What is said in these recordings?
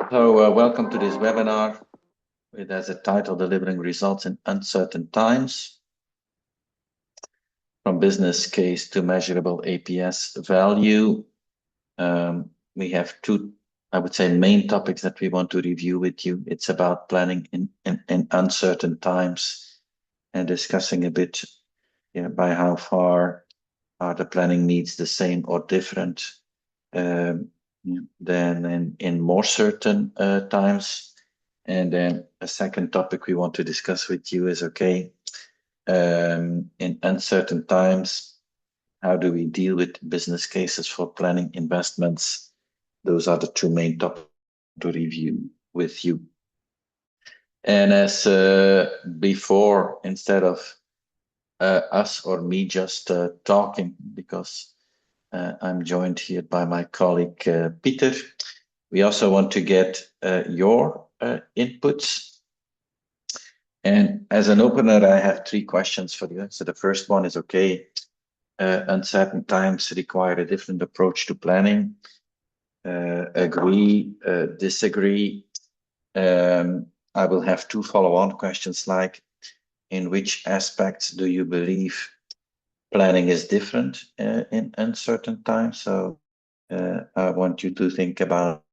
So welcome to this webinar. It has a title, Delivering Results in Uncertain Times, from business case to measurable APS value. We have two, I would say, main topics that we want to review with you. It's about planning in uncertain times and discussing a bit by how far are the planning needs the same or different than in more certain times. And then a second topic we want to discuss with you is, in uncertain times, how do we deal with business cases for planning investments? Those are the two main topics to review with you. And as before, instead of us or me just talking, because I'm joined here by my colleague Peter, we also want to get your inputs. And as an opener, I have three questions for you. So the first one is, uncertain times require a different approach to planning. Agree, disagree. I will have two follow-on questions like, in which aspects do you believe planning is different in uncertain times? So I want you to think about.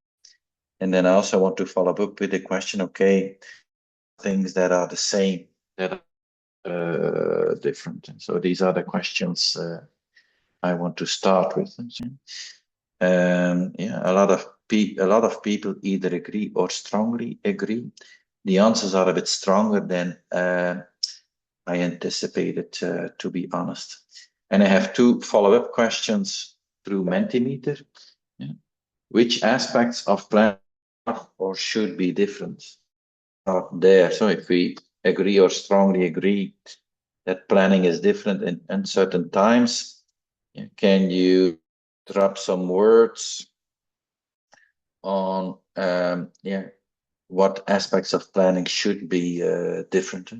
And then I also want to follow up with the question, things that are the same, that are different. And so these are the questions I want to start with. A lot of people either agree or strongly agree. The answers are a bit stronger than I anticipated, to be honest. And I have two follow-up questions through Mentimeter. Which aspects of plan are or should be different are there? So if we agree or strongly agree that planning is different in uncertain times, can you drop some words on what aspects of planning should be different?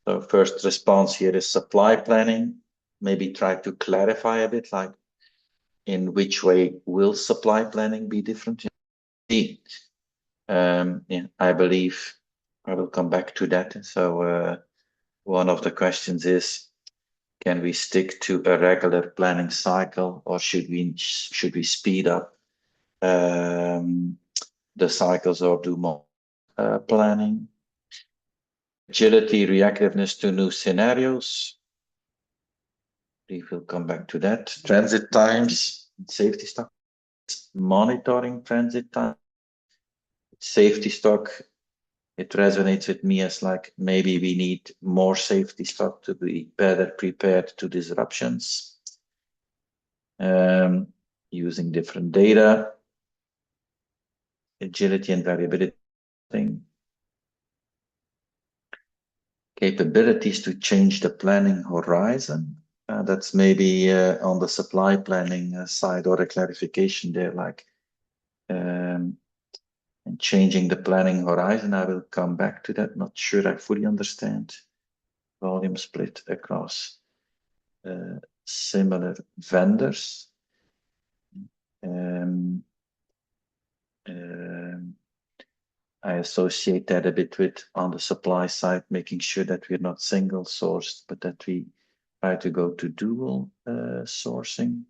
So first response here is supply planning. Maybe try to clarify a bit, like in which way will supply planning be different? I believe I will come back to that. So one of the questions is, can we stick to a regular planning cycle, or should we speed up the cycles or do more planning? Agility, reactiveness to new scenarios. We will come back to that. Transit times, safety stock, monitoring transit time, safety stock. It resonates with me as like maybe we need more safety stock to be better prepared to disruptions. Using different data, agility and variability, capabilities to change the planning horizon. That's maybe on the supply planning side, or a clarification there, like and changing the planning horizon. I will come back to that. Not sure I fully understand. Volume split across similar vendors. I associate that a bit with, on the supply side, making sure that we're not single sourced, but that we try to go to dual sourcing.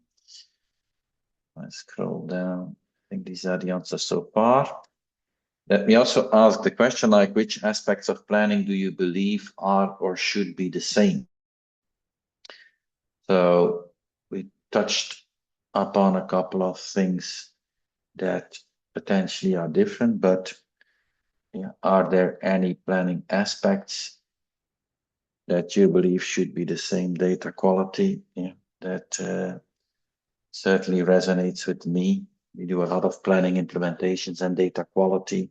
I scroll down. I think these are the answers so far. Let me also ask the question, like, which aspects of planning do you believe are or should be the same? So we touched upon a couple of things that potentially are different, but are there any planning aspects that you believe should be the same? Data quality, that certainly resonates with me. We do a lot of planning implementations, and data quality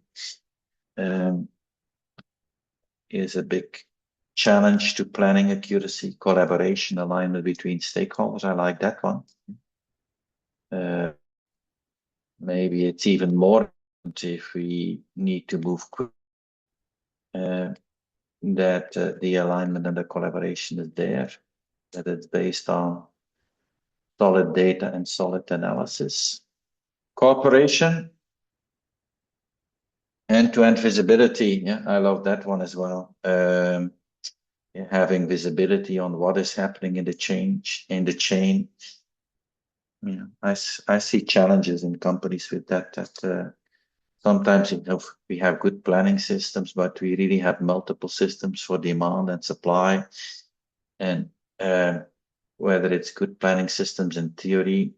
is a big challenge to planning accuracy, collaboration, alignment between stakeholders. I like that one. Maybe it's even more if we need to move quick, that the alignment and the collaboration is there, that it's based on solid data and solid analysis. Cooperation, End-to-end visibility. Yeah, I love that one as well. Having visibility on what is happening in the chain. Yeah, I see challenges in companies with that. Sometimes we have good planning systems, but we really have multiple systems for demand and supply. And whether it's good planning systems in theory,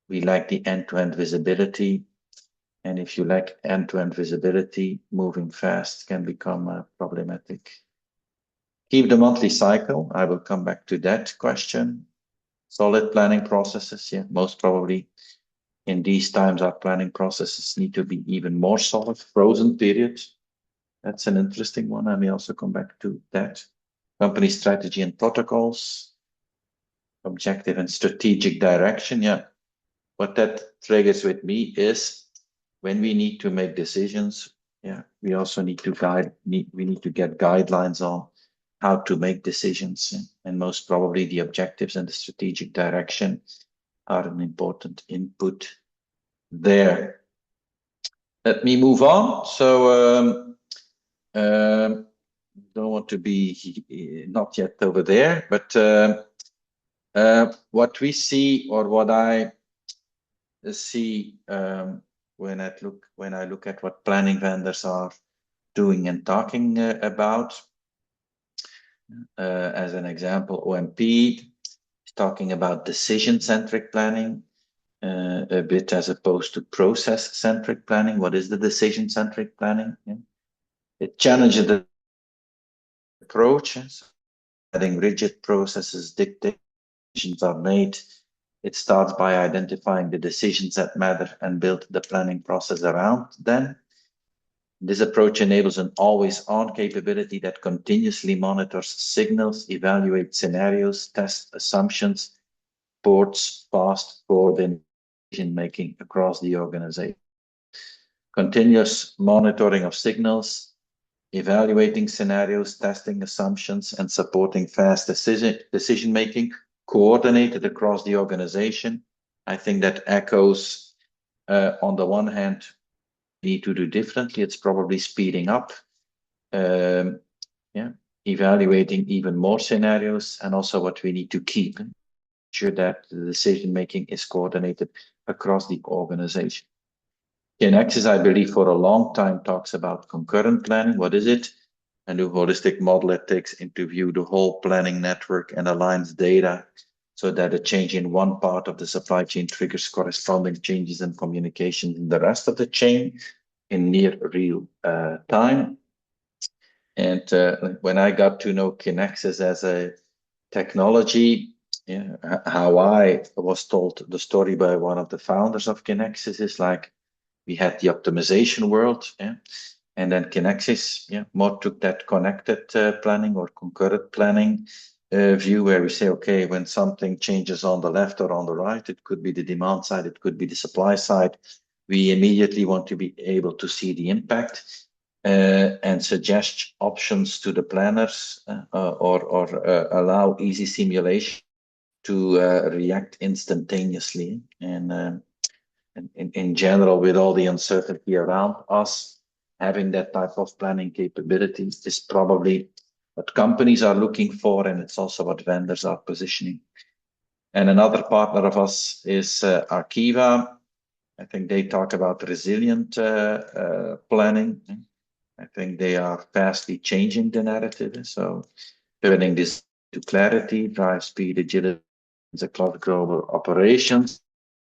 we lack the end-to-end visibility. And if you lack end-to-end visibility, moving fast can become problematic. Keep the monthly cycle. I will come back to that question. Solid planning processes. Yeah, most probably in these times, our planning processes need to be even more solid. Frozen periods. That's an interesting one. I may also come back to that. Company strategy and protocols. Objective and strategic direction. Yeah. What that triggers with me is when we need to make decisions, yeah, we also need to we need to get guidelines on how to make decisions. And most probably the objectives and the strategic direction are an important input there. Let me move on. So don't want to be not yet over there, but what we see, or what I see when I look at what planning vendors are doing and talking about. As an example, OMP is talking about decision-centric planning, a bit as opposed to process-centric planning. What is the decision-centric planning? Yeah. It challenges the approaches, adding rigid processes, dictate decisions are made. It starts by identifying the decisions that matter and build the planning process around them. This approach enables an always-on capability that continuously monitors signals, evaluates scenarios, tests assumptions, supports fast-forward decision-making across the organization. Continuous monitoring of signals, evaluating scenarios, testing assumptions, and supporting fast decision-making, coordinated across the organization. I think that echoes, on the one hand, need to do differently. It's probably speeding up, evaluating even more scenarios, and also what we need to keep, sure that the decision making is coordinated across the organization. Kinaxis, I believe, for a long time talks about concurrent planning. What is it? A new holistic model that takes into view the whole planning network and aligns data so that a change in one part of the supply chain triggers corresponding changes in communication in the rest of the chain in near real time. And when I got to know Kinaxis as a technology, how I was told the story by one of the founders of Kinaxis is like, we had the optimization world, and then Kinaxis more took that connected planning or concurrent planning view, where we say, okay, when something changes on the left or on the right, it could be the demand side, it could be the supply side, we immediately want to be able to see the impact and suggest options to the planners or allow easy simulation to react instantaneously. And in general, with all the uncertainty around us, having that type of planning capability is probably what companies are looking for, and it's also what vendors are positioning. And another partner of us is Arqiva. I think they talk about resilient planning. I think they are fastly changing the narrative. So turning this to clarity, drive speed, agility across global operations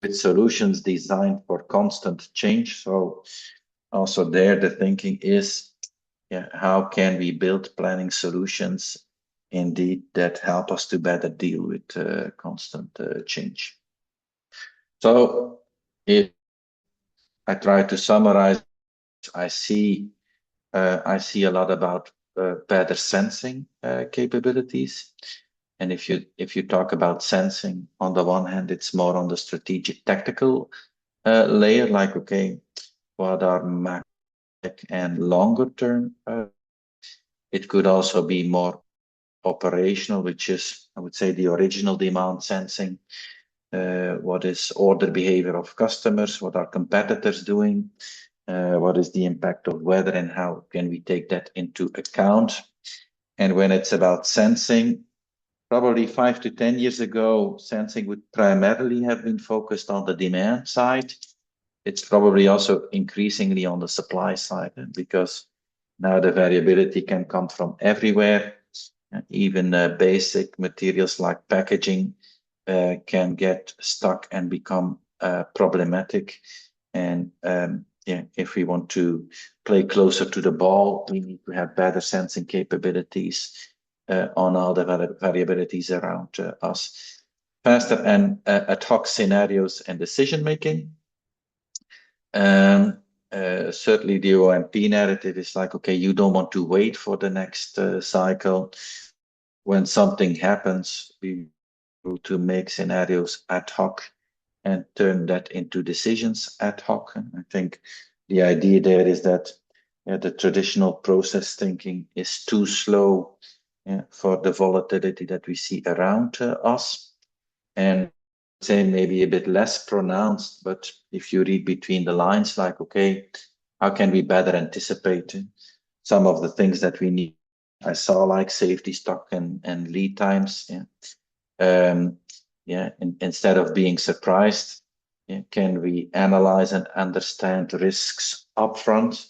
with solutions designed for constant change. So also there, the thinking is, how can we build planning solutions indeed that help us to better deal with constant change. So if I try to summarize, I see a lot about better sensing capabilities. And if you talk about sensing, on the one hand, it's more on the strategic tactical layer, like, okay, what are macro and longer term? It could also be more operational, which is, I would say, the original demand sensing. What is order behavior of customers? What are competitors doing? What is the impact of weather and how can we take that into account? And when it's about sensing, probably 5 to 10 years ago, sensing would primarily have been focused on the demand side. It's probably also increasingly on the supply side, because now the variability can come from everywhere. Even basic materials like packaging can get stuck and become problematic. And if we want to play closer to the ball, we need to have better sensing capabilities on all the variabilities around us. Faster and ad hoc scenarios and decision making. Certainly the OMP narrative is like, okay, you don't want to wait for the next cycle. When something happens, we need to make scenarios ad hoc and turn that into decisions ad hoc. And I think the idea there is that the traditional process thinking is too slow for the volatility that we see around us. And say maybe a bit less pronounced, but if you read between the lines, like, okay, how can we better anticipate some of the things that we need? I saw like safety stock and lead times. Instead of being surprised, can we analyze and understand risks upfront?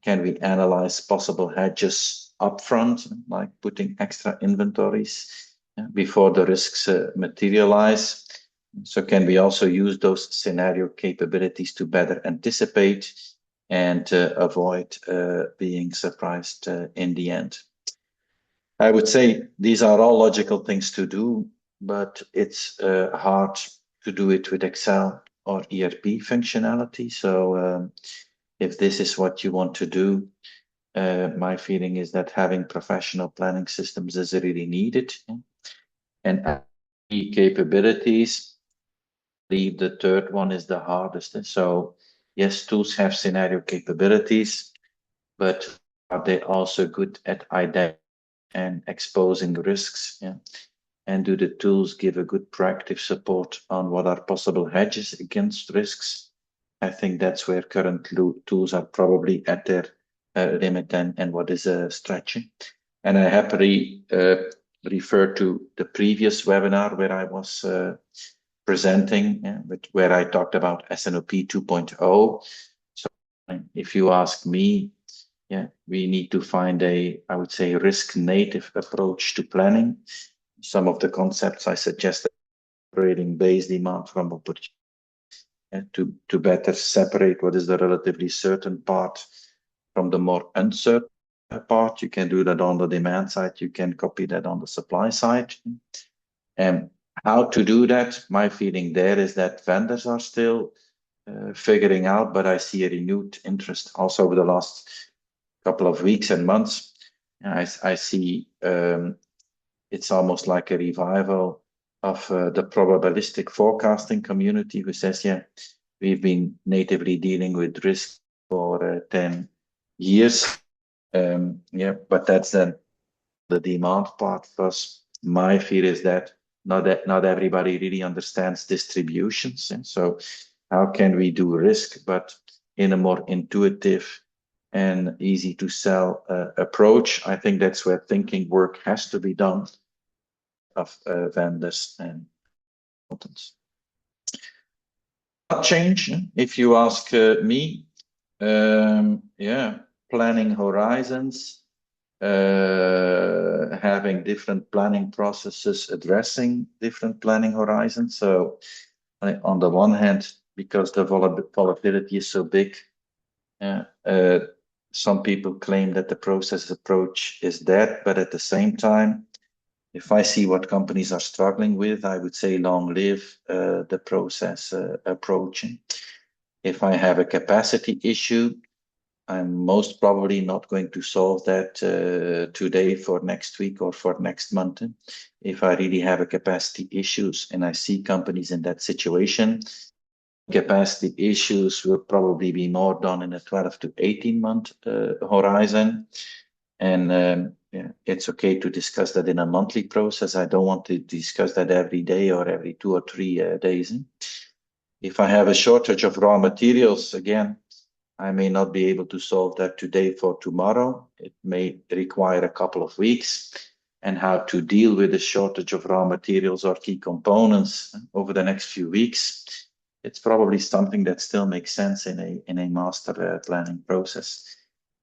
Can we analyze possible hedges upfront, like putting extra inventories before the risks materialize? So can we also use those scenario capabilities to better anticipate and avoid being surprised in the end? I would say these are all logical things to do, but it's hard to do it with Excel or ERP functionality. So if this is what you want to do, my feeling is that having professional planning systems is really needed. And capabilities, the third one is the hardest. So yes, tools have scenario capabilities, but are they also good at identifying and exposing risks? And do the tools give a good proactive support on what are possible hedges against risks? I think that's where current tools are probably at their limit and what is stretching. And I happily refer to the previous webinar where I was presenting, where I talked about SNOP 2.0. So if you ask me, we need to find I would say, risk native approach to planning. Some of the concepts I suggested, separating base demand from opportunity, to better separate what is the relatively certain part from the more uncertain part. You can do that on the demand side. You can copy that on the supply side. And how to do that, my feeling there is that vendors are still figuring out, but I see a renewed interest also over the last couple of weeks and months. I see it's almost like a revival of the probabilistic forecasting community, who says, we've been natively dealing with risk for 10 years. But that's then the demand part. Because my fear is that not everybody really understands distributions. And so how can we do risk, but in a more intuitive and easy to sell approach? I think that's where thinking work has to be done of vendors and consultants. Change, if you ask me, planning horizons, having different planning processes, addressing different planning horizons. So on the one hand, because the volatility is so big, some people claim that the process approach is dead, but at the same time, if I see what companies are struggling with, I would say long live the process approach. If I have a capacity issue, I'm most probably not going to solve that today for next week or for next month. If I really have a capacity issues and I see companies in that situation, capacity issues will probably be more done in a 12 to 18 month horizon. And it's okay to discuss that in a monthly process. I don't want to discuss that every day or every 2 or 3 days. If I have a shortage of raw materials, again, I may not be able to solve that today for tomorrow. It may require a couple of weeks. And how to deal with the shortage of raw materials or key components over the next few weeks. It's probably something that still makes sense in a master planning process.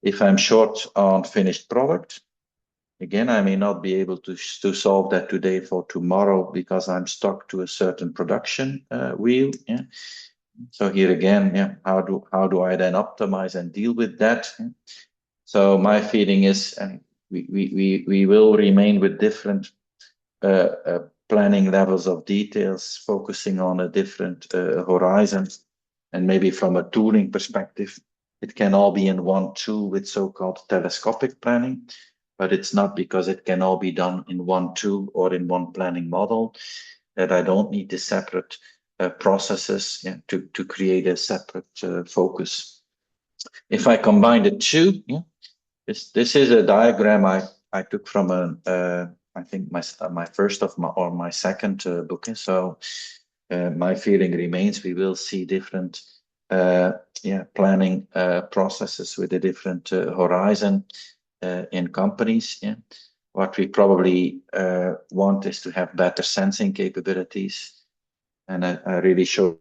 If I'm short on finished product, again, I may not be able to solve that today for tomorrow because I'm stuck to a certain production wheel. Yeah. So here again, yeah, how do I then optimize and deal with that? Yeah. So my feeling is, and we will remain with different planning levels of details, focusing on a different horizon, and maybe from a tooling perspective, it can all be in one tool with so-called telescopic planning, but it's not because it can all be done in one tool or in one planning model that I don't need the separate processes to create a separate focus. If I combine the two, this is a diagram I took from I think my first of my second book. So my feeling remains we will see different planning processes with a different horizon in companies. Yeah. What we probably want is to have better sensing capabilities, and I really show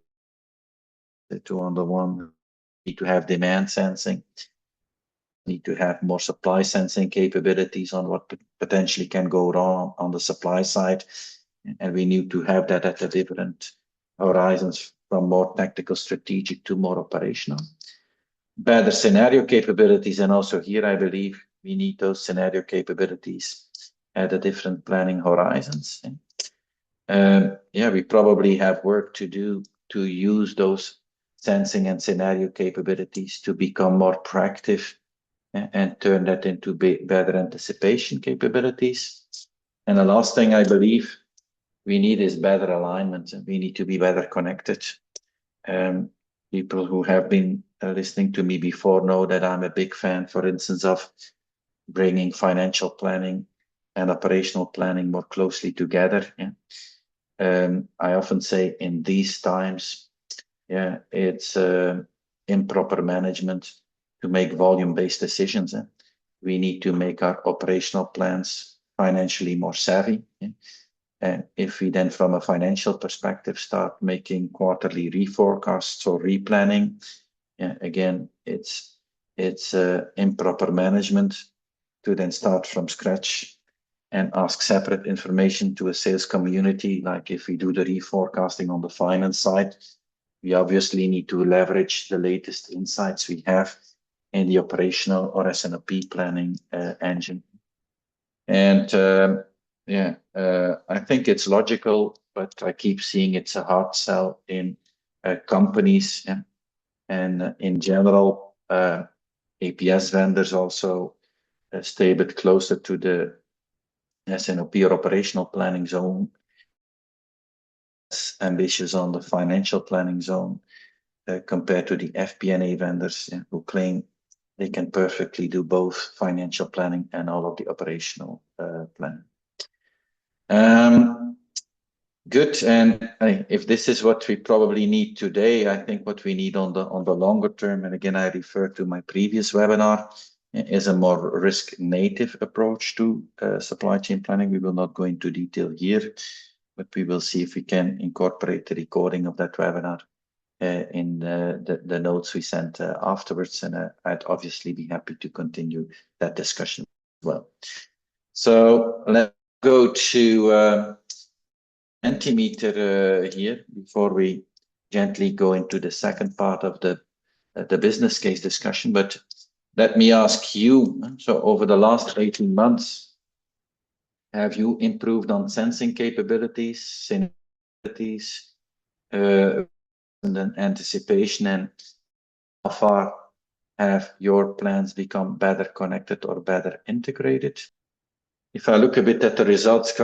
the two on the one. Need to have demand sensing. Need to have more supply sensing capabilities on what potentially can go wrong on the supply side. And we need to have that at the different horizons from more tactical strategic to more operational. Better scenario capabilities. And also here, I believe we need those scenario capabilities at the different planning horizons. We probably have work to do to use those sensing and scenario capabilities to become more proactive and turn that into better anticipation capabilities. And the last thing I believe we need is better alignment. We need to be better connected. People who have been listening to me before know that I'm a big fan, for instance, of bringing financial planning and operational planning more closely together. I often say in these times, it's improper management to make volume-based decisions. We need to make our operational plans financially more savvy. And if we then, from a financial perspective, start making quarterly reforecasts or replanning, again, it's improper management to then start from scratch and ask separate information to a sales community. Like if we do the reforecasting on the finance side, we obviously need to leverage the latest insights we have in the operational or S&OP planning engine. And I think it's logical, but I keep seeing it's a hard sell in companies and in general, APS vendors also stay a bit closer to the S&OP or operational planning zone, ambitious on the financial planning zone compared to the FP&A vendors who claim they can perfectly do both financial planning and all of the operational planning. Good. And if this is what we probably need today, I think what we need on the longer term, and again, I refer to my previous webinar, is a more risk native approach to supply chain planning. We will not go into detail here, but we will see if we can incorporate the recording of that webinar in the notes we sent afterwards. And I'd obviously be happy to continue that discussion as well. So let's go to Mentimeter here before we gently go into the second part of the business case discussion. But let me ask you, so over the last 18 months, have you improved on sensing capabilities, and then anticipation, and how far have your plans become better connected or better integrated? If I look a bit at the results,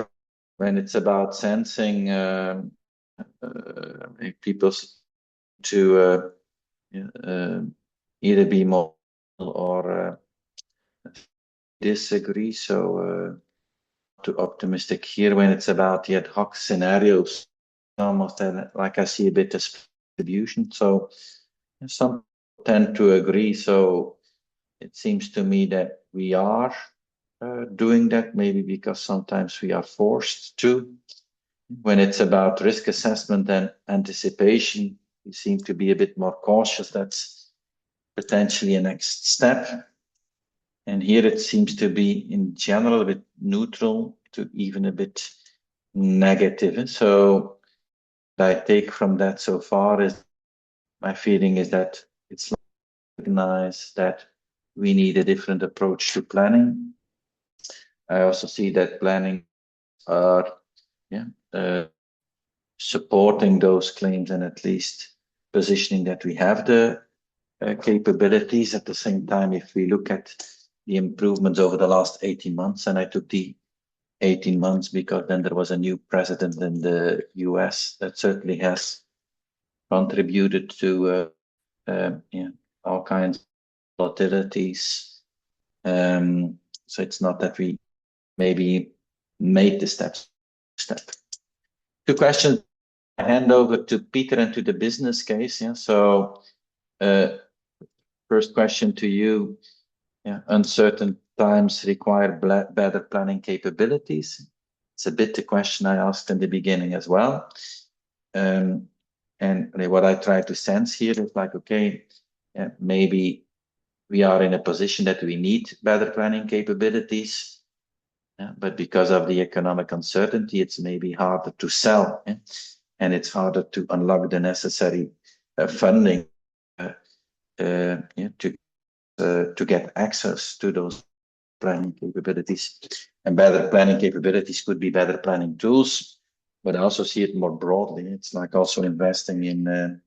when it's about sensing, people to either be more or disagree. So too optimistic here when it's about the ad hoc scenarios, almost like I see a bit of distribution. So some tend to agree. So it seems to me that we are doing that, maybe because sometimes we are forced to. When it's about risk assessment and anticipation, we seem to be a bit more cautious. That's potentially a next step. And here it seems to be in general a bit neutral to even a bit negative. So what I take from that so far is my feeling is that it's recognized that we need a different approach to planning. I also see that planning are supporting those claims and at least positioning that we have the capabilities. At the same time, if we look at the improvements over the last 18 months, and I took the 18 months because then there was a new president in the US that certainly has contributed to all kinds of volatilities. So it's not that we maybe made the step. Two questions. I hand over to Peter and to the business case. Yeah. So first question to you. Yeah, uncertain times require better planning capabilities. It's a bit the question I asked in the beginning as well. And what I try to sense here is like, okay, yeah, maybe we are in a position that we need better planning capabilities, yeah, but because of the economic uncertainty, it's maybe harder to sell, yeah, and it's harder to unlock the necessary funding yeah, to get access to those planning capabilities. And better planning capabilities could be better planning tools, but I also see it more broadly. It's like also investing in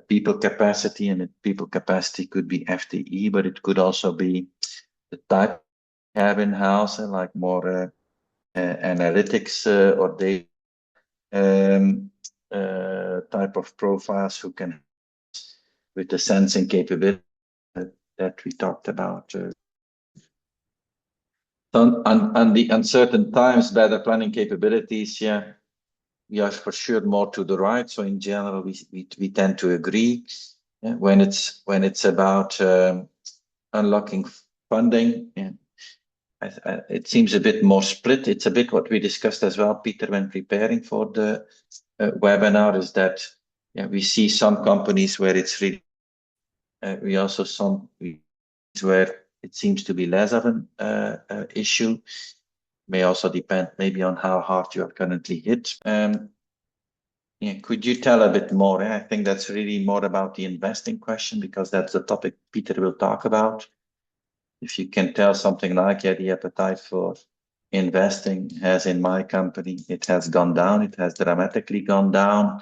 people capacity, and people capacity could be FTE, but it could also be the type we have in-house, like more analytics or data type of profiles who can with the sensing capability that we talked about. On the uncertain times, better planning capabilities, yeah, we are for sure more to the right. So in general, we tend to agree. Yeah, when it's about unlocking funding, yeah, it seems a bit more split. It's a bit what we discussed as well, Peter, when preparing for the webinar, is that yeah, we see some companies where it's really, we also some where it seems to be less of an issue. May also depend maybe on how hard you are currently hit. Yeah, could you tell a bit more? I think that's really more about the investing question because that's the topic Peter will talk about. If you can tell something like, yeah, the appetite for investing has in my company, it has gone down, it has dramatically gone down.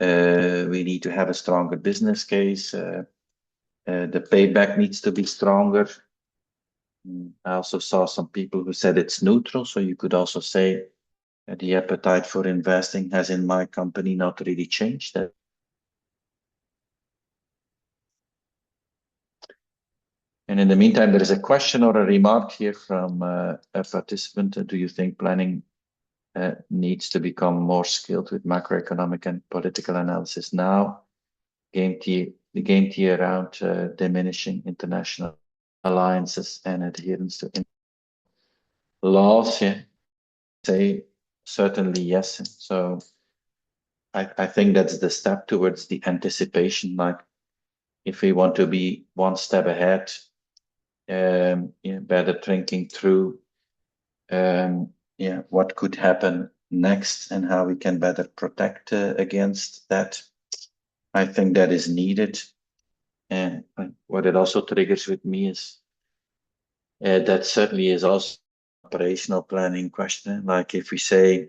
We need to have a stronger business case. The payback needs to be stronger. I also saw some people who said it's neutral, so you could also say the appetite for investing has in my company not really changed. And in the meantime, there is a question or a remark here from a participant. Do you think planning needs to become more skilled with macroeconomic and political analysis now? The game theory around diminishing international alliances and adherence to laws, yeah, say certainly yes. So I think that's the step towards the anticipation. Like if we want to be one step ahead, yeah, better thinking through yeah, what could happen next and how we can better protect against that. I think that is needed. And what it also triggers with me is that certainly is also operational planning question. Like if we say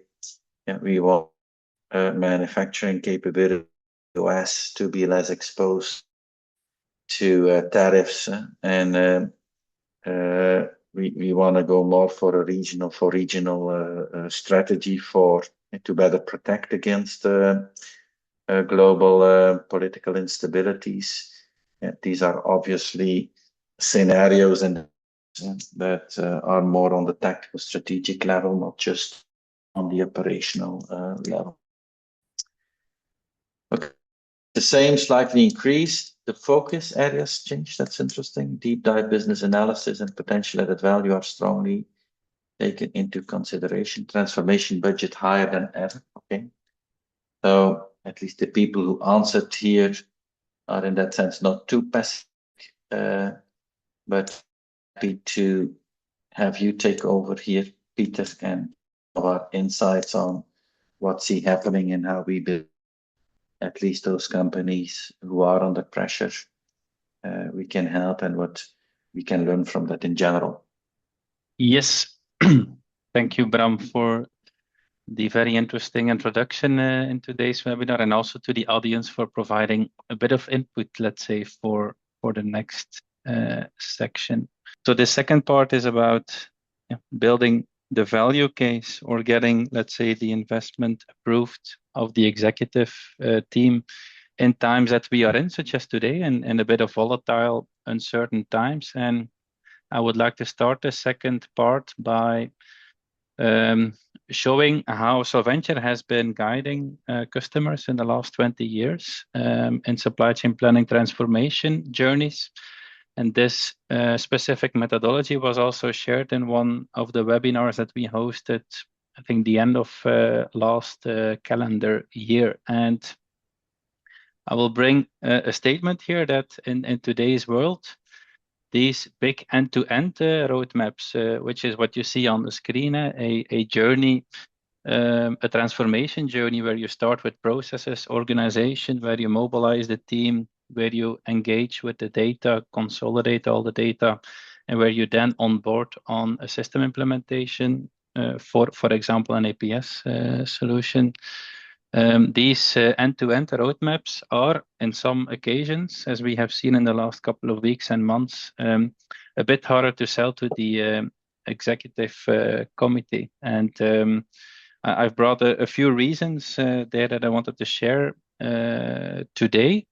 yeah, we want manufacturing capability US to be less exposed to tariffs and we want to go more for a regional strategy to better protect against global political instabilities. These are obviously scenarios and that are more on the tactical strategic level, not just on the operational level. Okay. The same slightly increased. The focus areas change. That's interesting. Deep dive business analysis and potential added value are strongly taken into consideration. Transformation budget higher than ever. Okay. So at least the people who answered here are in that sense not too passive, but happy to have you take over here, Peter, and our insights on what's happening and how we build at least those companies who are under pressure. We can help and what we can learn from that in general. Yes, thank you, Bram, for the very interesting introduction in today's webinar, and also to the audience for providing a bit of input, let's say, for the next section. So the second part is about building the value case or getting, let's say, the investment approved of the executive team in times that we are in, such as today, and a bit of volatile, uncertain times. And I would like to start the second part by showing how Solventure has been guiding customers in the last 20 years in supply chain planning transformation journeys. And this specific methodology was also shared in one of the webinars that we hosted, I think the end of last calendar year. And I will bring a statement here that in today's world, these big end-to-end roadmaps, which is what you see on the screen, a journey, a transformation journey where you start with processes, organization, where you mobilize the team, where you engage with the data, consolidate all the data, and where you then onboard on a system implementation, for example, an APS solution. These end-to-end roadmaps are, in some occasions, as we have seen in the last couple of weeks and months, a bit harder to sell to the executive committee. And I've brought a few reasons there that I wanted to share today.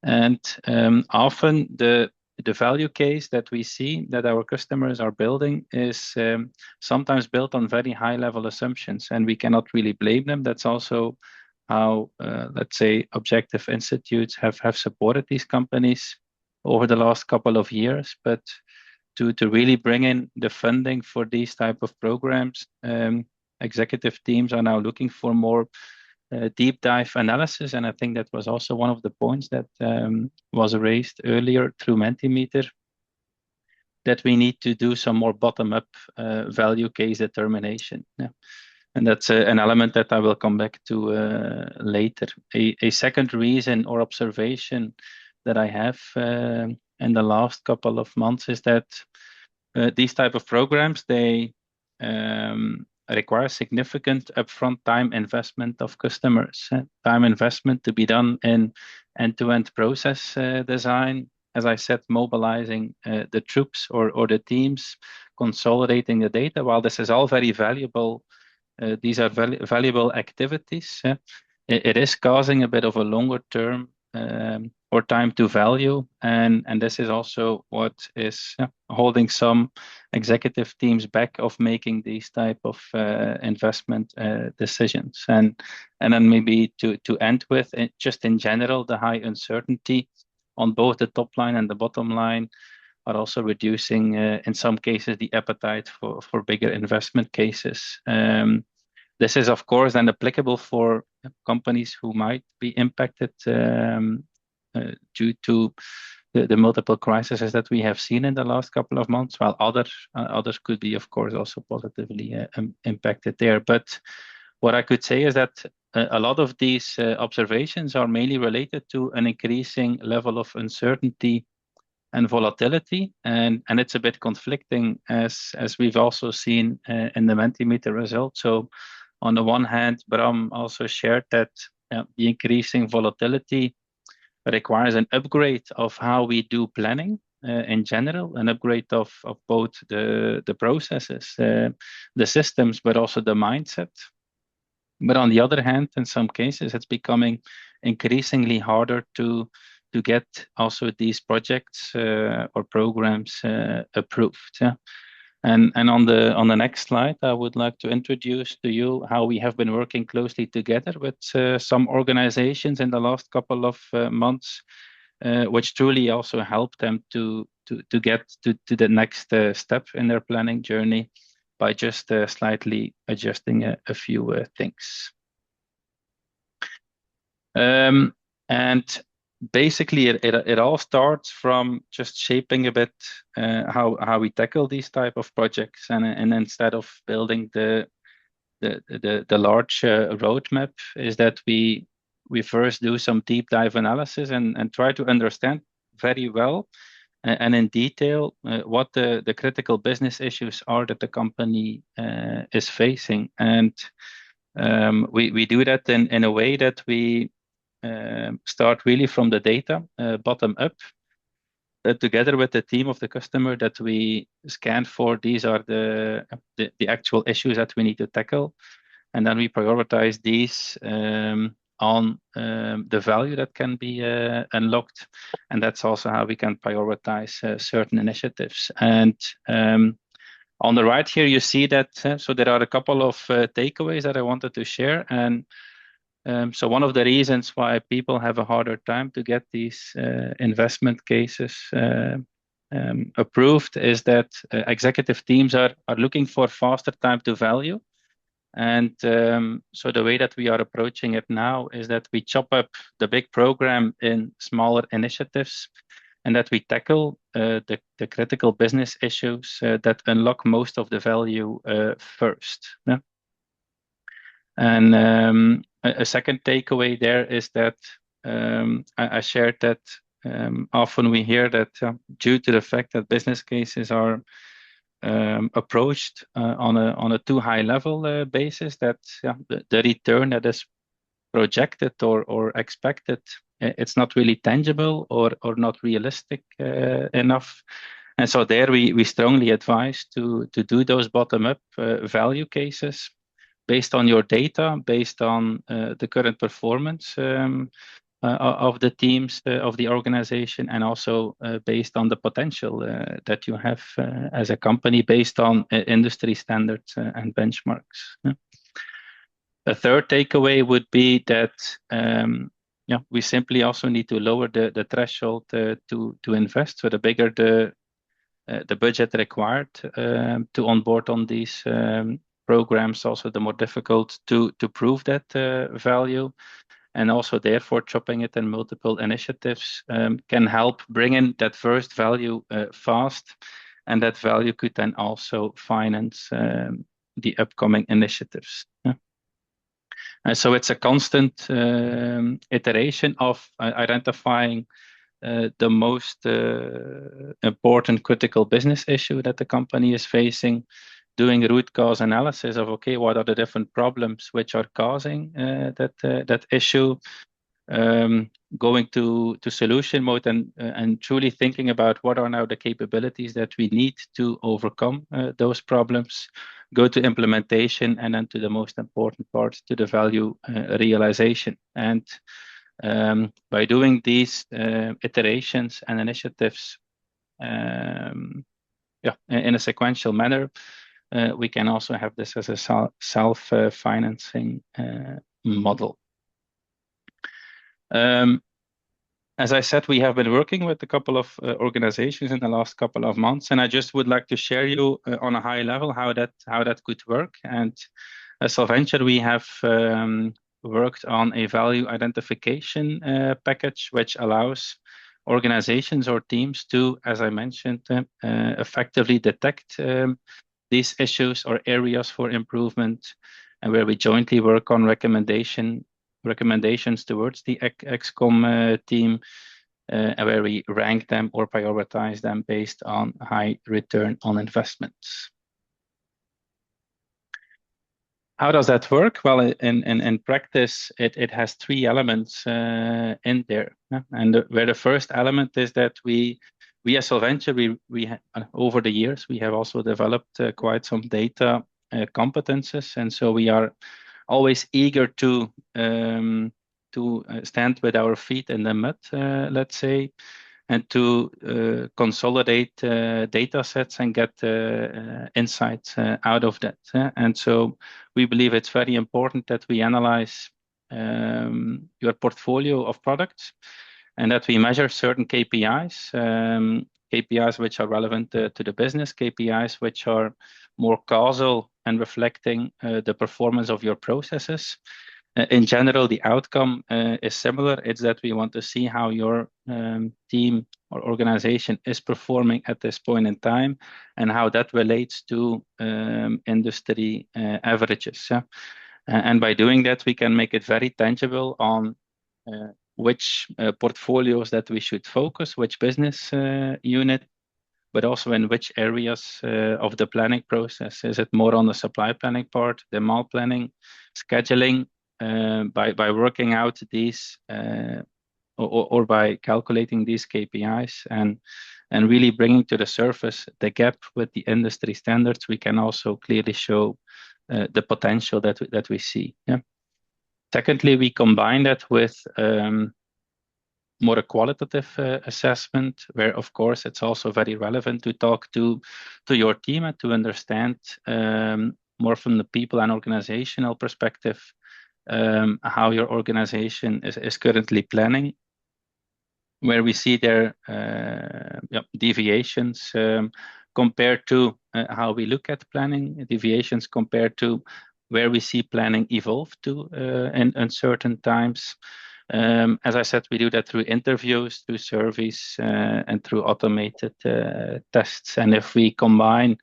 And often the value case that we see that our customers are building is sometimes built on very high level assumptions, and we cannot really blame them. That's also how, let's say, objective institutes have supported these companies over the last couple of years. But to really bring in the funding for these type of programs, executive teams are now looking for more deep dive analysis. And I think that was also one of the points that was raised earlier through Mentimeter, that we need to do some more bottom-up value case determination. Yeah. And that's an element that I will come back to later. A second reason or observation that I have in the last couple of months is that these type of programs, they require significant upfront time investment of customers. Time investment to be done in end-to-end process design, as I said, mobilizing the troops or the teams, consolidating the data. While this is all very valuable, these are valuable activities. It is causing a bit of a longer term or time to value, and this is also what is holding some executive teams back of making these type of investment decisions. And then maybe to end with, just in general, the high uncertainty on both the top line and the bottom line are also reducing, in some cases, the appetite for bigger investment cases. This is, of course, then applicable for companies who might be impacted due to the multiple crises that we have seen in the last couple of months, while others could be, of course, also positively impacted there. But what I could say is that a lot of these observations are mainly related to an increasing level of uncertainty and volatility, and it's a bit conflicting, as we've also seen in the Mentimeter results. So on the one hand, Bram also shared that the increasing volatility requires an upgrade of how we do planning in general, an upgrade of both the processes, the systems, but also the mindset. But on the other hand, in some cases, it's becoming increasingly harder to get also these projects or programs approved. Yeah? And on the next slide, I would like to introduce to you how we have been working closely together with some organizations in the last couple of months which truly also help them to get to the next step in their planning journey by just slightly adjusting a few things. And basically, it all starts from just shaping a bit how we tackle these type of projects, and instead of building the large roadmap, is that we first do some deep dive analysis and try to understand very well and in detail what the critical business issues are that the company is facing. And we do that in a way that we start really from the data bottom up, together with the team of the customer, that we scan for these are the actual issues that we need to tackle. And then we prioritize these on the value that can be unlocked. And that's also how we can prioritize certain initiatives. And on the right here, you see that, so there are a couple of takeaways that I wanted to share. And so one of the reasons why people have a harder time to get these investment cases approved is that executive teams are looking for faster time to value. And so the way that we are approaching it now is that we chop up the big program in smaller initiatives, and that we tackle the critical business issues that unlock most of the value first. Yeah? And a second takeaway there is that I shared that often we hear that due to the fact that business cases are approached on a too high level basis, that the return that is projected or expected, it's not really tangible or not realistic enough. And so there we strongly advise to do those bottom-up value cases based on your data, based on the current performance of the teams of the organization, and also based on the potential that you have as a company based on industry standards and benchmarks. Yeah. A third takeaway would be that we simply also need to lower the threshold to invest. So the bigger the budget required to onboard on these programs, also the more difficult to prove that value. And also therefore chopping it in multiple initiatives can help bring in that first value fast, and that value could then also finance the upcoming initiatives. Yeah. And so it's a constant iteration of identifying the most important critical business issue that the company is facing, doing root cause analysis of, okay, what are the different problems which are causing that issue, going to solution mode and truly thinking about what are now the capabilities that we need to overcome those problems, go to implementation, and then to the most important part, to the value realization. And by doing these iterations and initiatives in a sequential manner, we can also have this as a self-financing model. As I said, we have been working with a couple of organizations in the last couple of months, and I just would like to share you on a high level how that could work. And at Solventure, we have worked on a value identification package, which allows organizations or teams to, as I mentioned, effectively detect these issues or areas for improvement, and where we jointly work on recommendations towards the ExCom team, and where we rank them or prioritize them based on high return on investments. How does that work? Well, in practice, it has three elements in there. Yeah? And where the first element is that we as Solventure, we over the years, we have also developed quite some data competences. And so we are always eager to stand with our feet in the mud, let's say, and to consolidate data sets and get insights out of that. And so we believe it's very important that we analyze your portfolio of products, and that we measure certain KPIs, KPIs which are relevant to the business, KPIs which are more causal and reflecting the performance of your processes. In general, the outcome is similar. It's that we want to see how your team or organization is performing at this point in time and how that relates to industry averages. Yeah? And by doing that, we can make it very tangible on which portfolios that we should focus, which business unit, but also in which areas of the planning process. Is it more on the supply planning part, demand planning, scheduling? By working out these or by calculating these KPIs and really bringing to the surface the gap with the industry standards, we can also clearly show the potential that we see. Yeah. Secondly, we combine that with more a qualitative assessment, where of course it's also very relevant to talk to your team and to understand more from the people and organizational perspective how your organization is currently planning, where we see their deviations compared to how we look at planning, deviations compared to where we see planning evolve to in uncertain times. As I said, we do that through interviews, through surveys, and through automated tests. And if we combine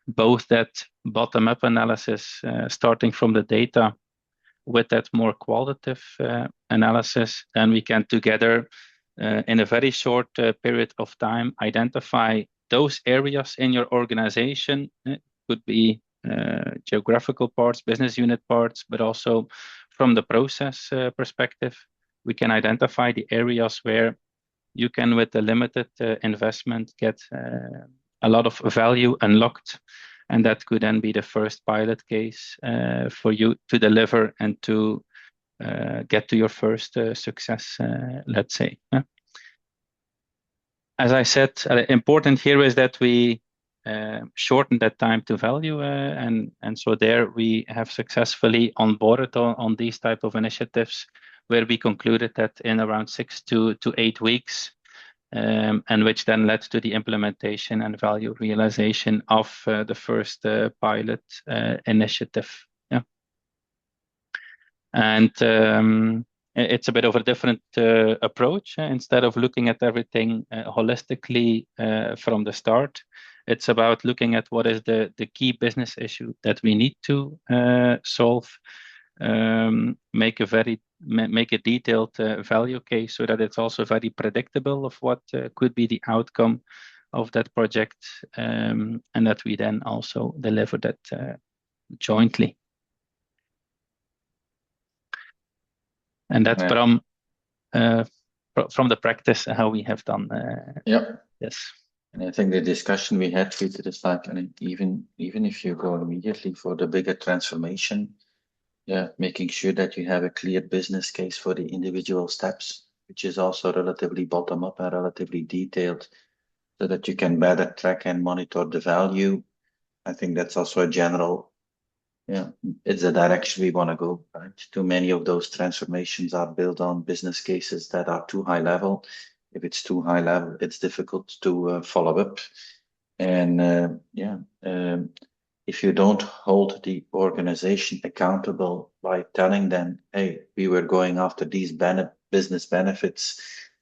both that bottom-up analysis, starting from the data, with that more qualitative analysis, then we can together, in a very short period of time, identify those areas in your organization. It could be geographical parts, business unit parts, but also from the process perspective, we can identify the areas where you can, with a limited investment, get a lot of value unlocked. And that could then be the first pilot case for you to deliver and to get to your first success, let's say. Yeah. As I said, important here is that we shorten that time to value. And so there we have successfully onboarded on these type of initiatives, where we concluded that in around 6 to 8 weeks, and which then led to the implementation and value realization of the first pilot initiative. Yeah. And it's a bit of a different approach. Instead of looking at everything holistically from the start, it's about looking at what is the key business issue that we need to solve, make a detailed value case so that it's also very predictable of what could be the outcome of that project, and that we then also deliver that jointly. And that's from the practice how we have done. Yes. And I think the discussion we had with it is like, and even if you go immediately for the bigger transformation, making sure that you have a clear business case for the individual steps, which is also relatively bottom up and relatively detailed, so that you can better track and monitor the value. I think that's also a general, it's the direction we want to go, right? Too many of those transformations are built on business cases that are too high level. If it's too high level, it's difficult to follow up. And if you don't hold the organization accountable by telling them, hey, we were going after these business benefits,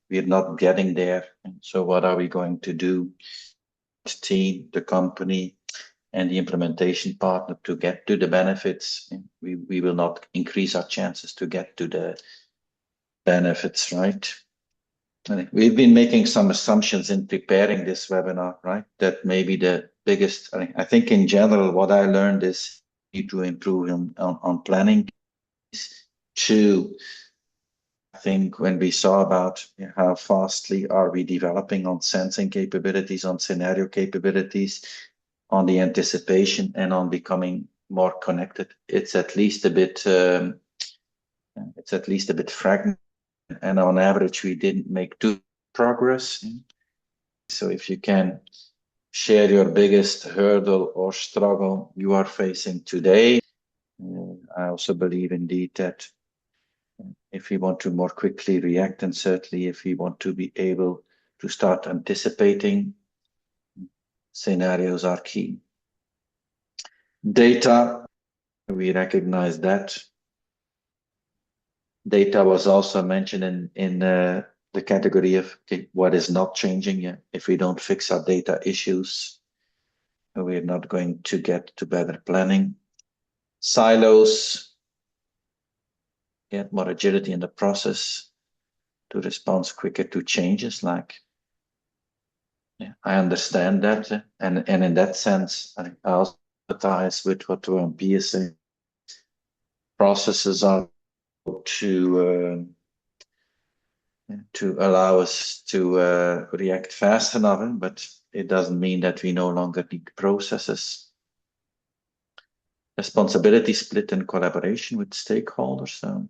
we're not getting there. And so what are we going to do? The team, the company, and the implementation partner to get to the benefits, we will not increase our chances to get to the benefits, right? We've been making some assumptions in preparing this webinar, right? That maybe the biggest, I think in general, what I learned is need to improve on planning. Two, I think when we saw about how fastly are we developing on sensing capabilities, on scenario capabilities, on the anticipation, and on becoming more connected, it's at least a bit fragmented. And on average, we didn't make too progress. So if you can share your biggest hurdle or struggle you are facing today, I also believe indeed that if we want to more quickly react, and certainly if we want to be able to start anticipating, scenarios are key. Data, we recognize that. Data was also mentioned in the category of what is not changing. Yeah. If we don't fix our data issues, we're not going to get to better planning. Silos, get more agility in the process to respond quicker to changes. Like, yeah, I understand that, and in that sense, I also empathize with what Bram is saying. Processes are to allow us to react fast enough, but it doesn't mean that we no longer need processes. Responsibility split and collaboration with stakeholders. So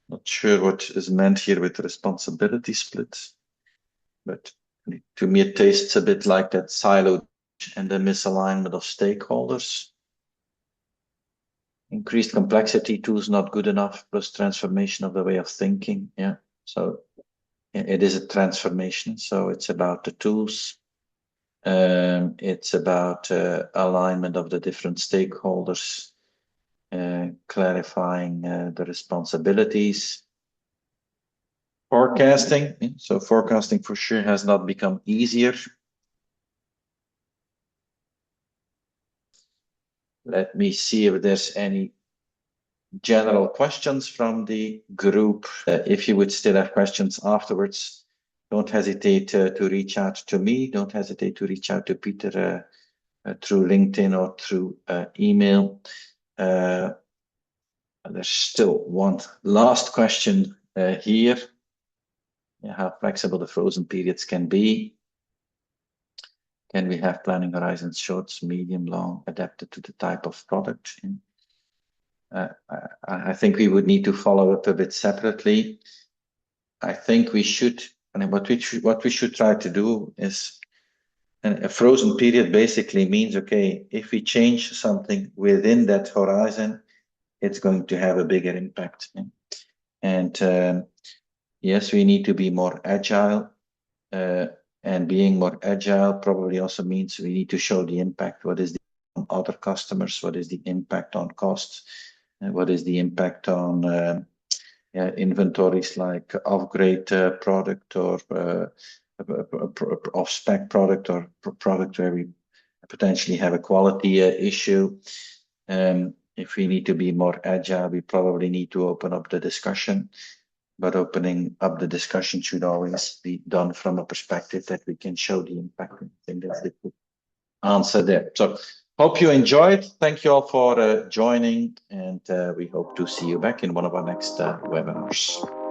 not sure what is meant here with responsibility split, but to me it tastes a bit like that silo and the misalignment of stakeholders. Increased complexity, tools not good enough, plus transformation of the way of thinking. Yeah, so it is a transformation. So it's about the tools. It's about alignment of the different stakeholders, clarifying the responsibilities. Forecasting. So forecasting for sure has not become easier. Let me see if there's any general questions from the group. If you would still have questions afterwards, don't hesitate to reach out to me. Don't hesitate to reach out to Peter through LinkedIn or through email. There's still one last question here. Yeah, how flexible the frozen periods can be. Can we have planning horizons, short, medium, long, adapted to the type of product? I think we would need to follow up a bit separately. I think we should, and what we should try to do is, a frozen period basically means, okay, if we change something within that horizon, it's going to have a bigger impact. And yes, we need to be more agile. And being more agile probably also means we need to show the impact. What is the on other customers? What is the impact on costs? And what is the impact on inventories like off-grade product or off-spec product or product where we potentially have a quality issue? If we need to be more agile, we probably need to open up the discussion. But opening up the discussion should always be done from a perspective that we can show the impact. I think that's the answer there. So hope you enjoyed. Thank you all for joining, and we hope to see you back in one of our next webinars.